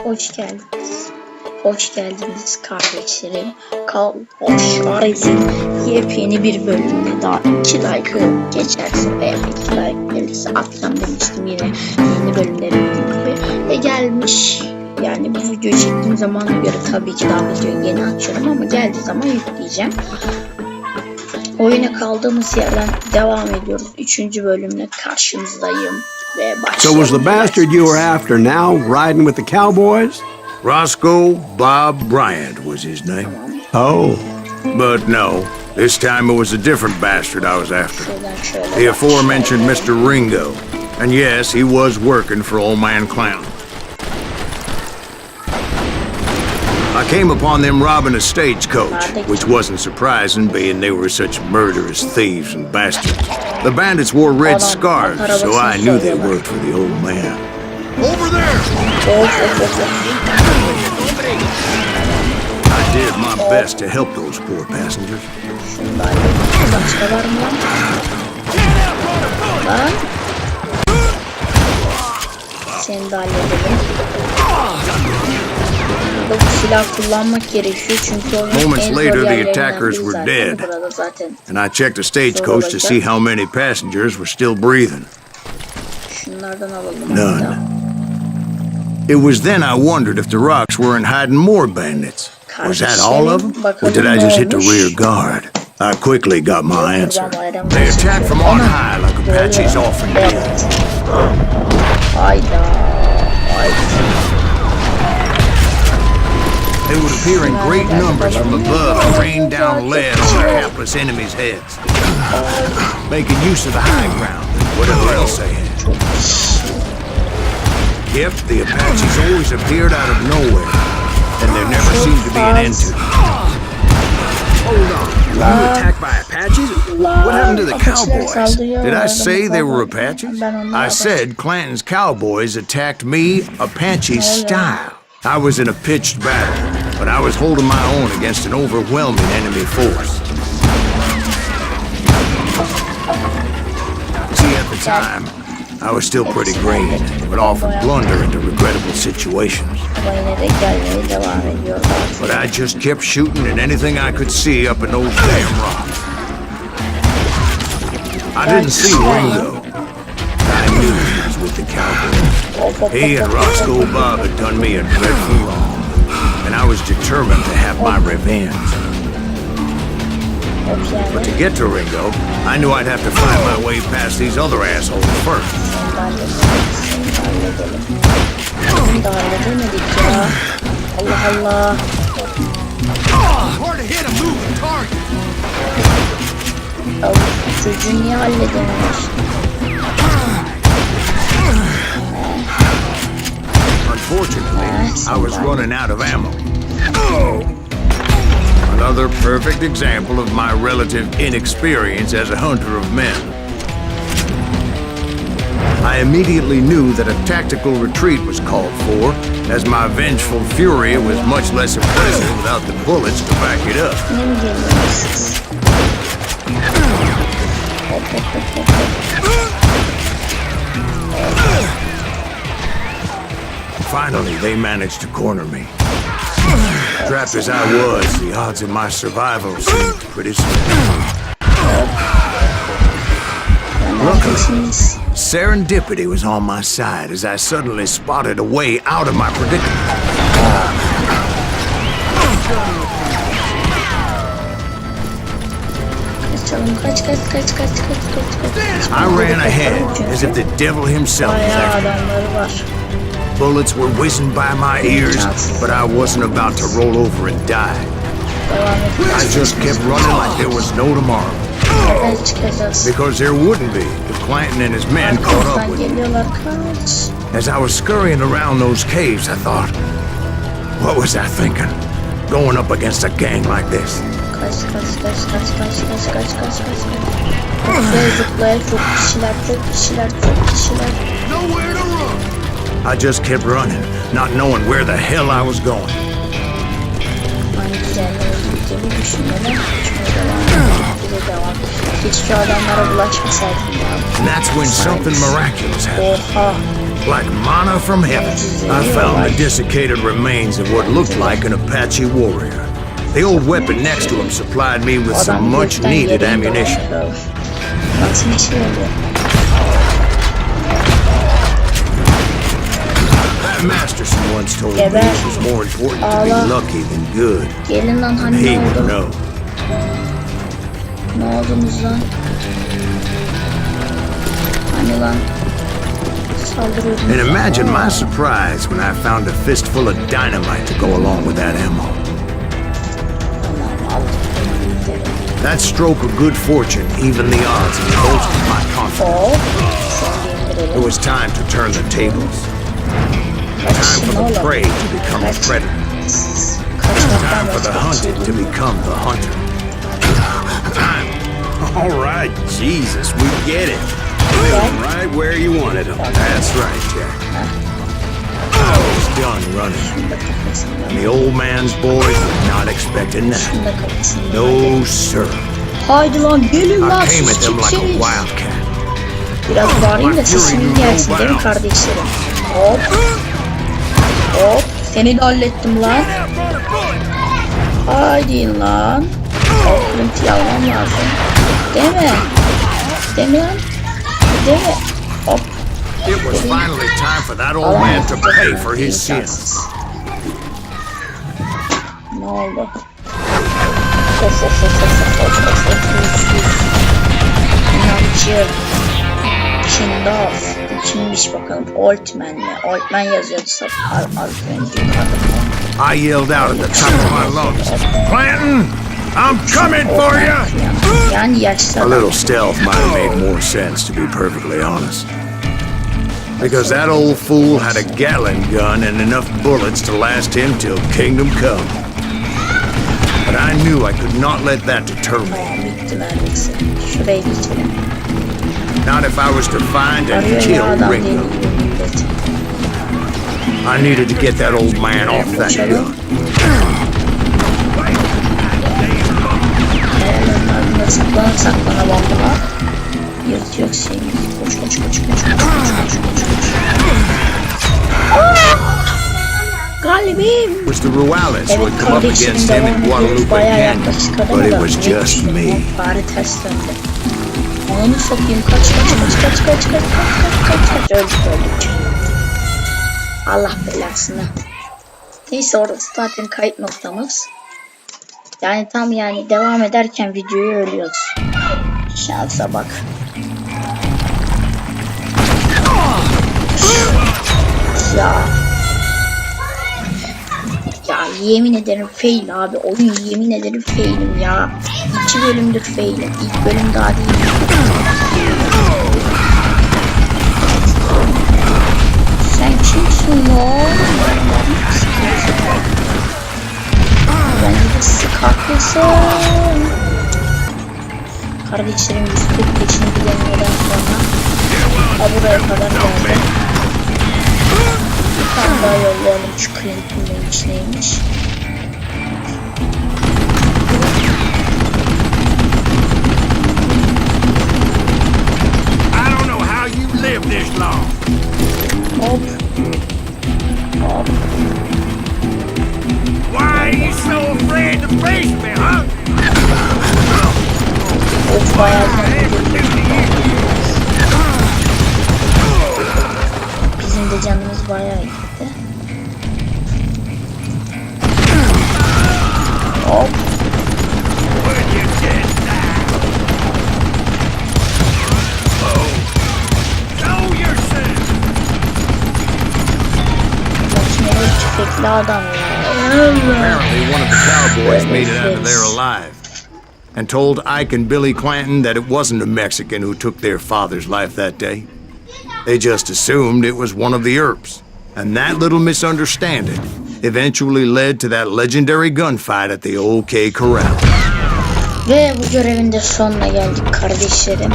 Hoş geldiniz. Hoş geldiniz kardeşlerim. Juarez'in yepyeni bir bölümde daha 2 like geçerse veya 2 like gelirse atacağım demiştim, yine yeni bölümlerin gibi ve gelmiş. Yani bu videoyu çektiğim zamana göre tabii ki daha videoyu yeni açıyorum ama geldiği zaman yükleyeceğim. Oyuna kaldığımız yerden devam ediyoruz. 3. bölümle karşınızdayım ve başlayalım. So was the bastard you were after now riding with the cowboys? Roscoe Bob Bryant was his name. Oh. But no, this time it was a different bastard I was after. The aforementioned Mr. Ringo. And yes, he was working for Old Man Clown. I came upon them robbing a stagecoach, which wasn't surprising, being they were such murderous thieves and bastards. The bandits wore red scarves, so I knew they worked for the old man. Over there! I did my best to help those poor passengers. Seni de halledelim. Bu silah kullanmak gerekiyor çünkü Moments later, the attackers were dead, and I checked the stagecoach to see how many passengers were still breathing. Şunlardan alalım. None. It was then I wondered if the rocks weren't hiding more bandits. Was that all of them, or did I just hit the rear guard? I quickly got my answer. They attacked from on high like Apaches often did. They would appear in great numbers from above and rain down lead on their hapless enemies' heads, making use of the high ground and whatever else they had. Yep, the Apaches always appeared out of nowhere, and there never seemed to be an end to them. Hold on. You were attacked by Apaches? What happened to the cowboys? Did I say they were Apaches? I said Clanton's cowboys attacked me Apache style. I was in a pitched battle, but I was holding my own against an overwhelming enemy force. See, at the time, I was still pretty green, but often blunder into regrettable situations. But I just kept shooting at anything I could see up in those damn rocks. I didn't see Ringo. I knew he was with the cowboys. He and Roscoe Bob had done me a dreadful wrong, and I was determined to have my revenge. But to get to Ringo, I knew I'd have to find my way past these other assholes first. Hard to hit a moving target. Çocuğu niye halledemiyorsun? Unfortunately, I was running out of ammo. Another perfect example of my relative inexperience as a hunter of men. I immediately knew that a tactical retreat was called for, as my vengeful fury was much less impressive without the bullets to back it up. Finally, they managed to corner me. Trapped as I was, the odds of my survival seemed pretty slim. Luckily, serendipity was on my side as I suddenly spotted a way out of my predicament. I ran ahead as if the devil himself was after me. Bullets were whizzing by my ears, but I wasn't about to roll over and die. I just kept running like there was no tomorrow. Because there wouldn't be if Clanton and his men caught up with me. As I was scurrying around those caves, I thought, what was I thinking? Going up against a gang like this? Nowhere to run! I just kept running, not knowing where the hell I was going. And that's when something miraculous happened. Like manna from heaven, I found the desiccated remains of what looked like an Apache warrior. The old weapon next to him supplied me with some much-needed ammunition. Nasıl bir şey oldu? That Masterson once told me it was more important to be lucky than good. Gelin lan, hani He ne would oldu? know. Ne oldunuz lan? Hani lan? Saldırıyordunuz. And imagine my surprise when I found a fistful of dynamite to go along with that ammo. Tamam, aldım. That stroke of good fortune evened the odds and bolstered my confidence. Hop. Sen de It indirelim. was time to turn the tables. Time for the prey to become the predator. Time for the hunted to become the hunter. Time. All right, Jesus, we get it. Right where you wanted them. That's right, Jack. I was done running. And the old man's boys were not expecting that. Şunu da kafasını. No, sir. Haydi lan, gelin I lan, came siz at them like a kimsiniz? wildcat. Biraz bağırayım da sesiniz gelsin değil mi kardeşlerim? Hop. Hop. Seni de hallettim lan. Haydi lan. Kırıntıyı almam lazım. Değil mi? Değil mi lan? Değil mi? Hop. It was finally time for that old man to pay for his sins. Ne oldu? Of of of of of of of. İnancı. Kindaf. Kimmiş bakalım? Altman mi? Altman yazıyordu az önce yukarıda. I yelled out at the top of my lungs, Clanton, I'm coming for you! Yani yaşlı A adam. little stealth might have made more sense, to be perfectly honest. Because that old fool had a Gatling gun and enough bullets to last him till kingdom come. But I knew I could not let that deter me. Tamam, bitti neredeyse. Şuraya geçelim. Not if I was to find and Arıyor ya kill adam Ringo. deniyor millet. I needed to get that old man off that gun. Kayaların ardında saklana saklana vallaha yırtıyor şeyimiz. Koş koş koş koş koş koş koş koş. Galibim. It was the Ruales who Evet had come up kardeşim, against him devam at ediyoruz. Guadalupe Bayağı Canyon, yaklaşık but adama it da. was just me. Bari ters döndü. Onu sokayım, kaç kaç kaç kaç kaç kaç kaç kaç kaç öldük. Allah belasını. Neyse, orası zaten kayıt noktamız. Yani tam yani devam ederken videoyu ölüyoruz. Şansa bak. Ya. Ya yemin ederim fail abi. Oyun yemin ederim failim ya. 2 bölümdür failim. İlk bölüm daha değil. Sen kimsin lan? Bence de sık haklısın. Kardeşlerim 145'ini bilemeden sonra buraya kadar geldi. Bir tane daha yollayalım şu Clinton'ın içineymiş. I don't know how you live this long. Hop. Hop. Why are you so afraid to face me, huh? Of, bayağı bizim de canımız bayağı gitti. Hop. Makineli tüfekli adam ya. Apparently, one of the cowboys made it out of there alive and told Ike and Billy Clanton that it wasn't a Mexican who took their father's life that day. They just assumed it was one of the Earps. And that little misunderstanding eventually led to that legendary gunfight at the OK Corral. Ve bu görevin de sonuna geldik kardeşlerim.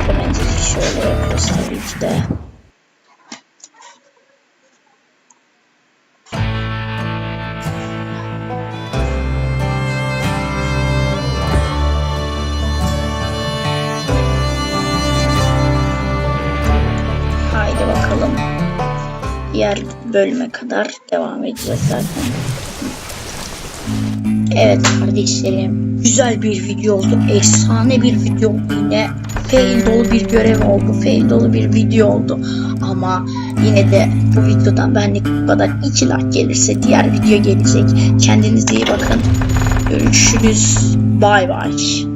Hemen şöyle yapıyoruz tabii ki de. Haydi bakalım. bölüme kadar devam edeceğiz zaten. Evet kardeşlerim, güzel bir video oldu, efsane bir video oldu, yine fail dolu bir görev oldu, fail dolu bir video oldu ama yine de bu videodan benlik bu kadar. 2 like gelirse diğer video gelecek. Kendinize iyi bakın, görüşürüz, bay bay.